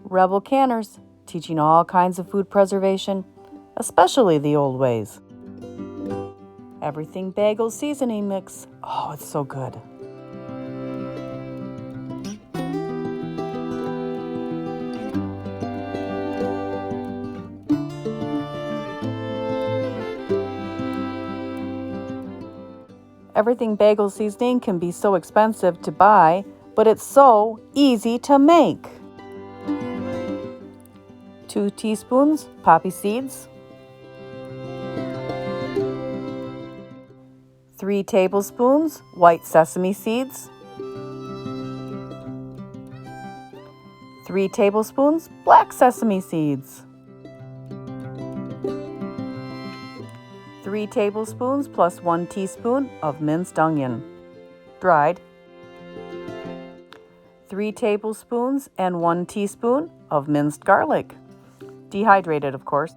Rebel Canners, teaching all kinds of food preservation, especially the old ways. Everything Bagel seasoning mix. Oh, it's so good. Everything Bagel seasoning can be so expensive to buy, but it's so easy to make. 2 teaspoons poppy seeds, 3 tablespoons white sesame seeds, 3 tablespoons black sesame seeds, 3 tablespoons plus 1 teaspoon of minced onion, dried, 3 tablespoons and 1 teaspoon of minced garlic, dehydrated of course,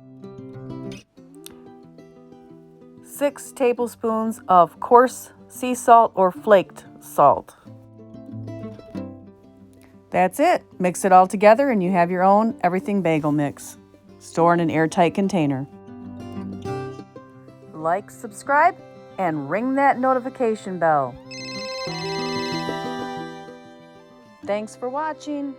6 tablespoons of coarse sea salt or flaked salt. That's it. Mix it all together and you have your own everything bagel mix. Store in an airtight container. Like, subscribe, and ring that notification bell. Thanks for watching.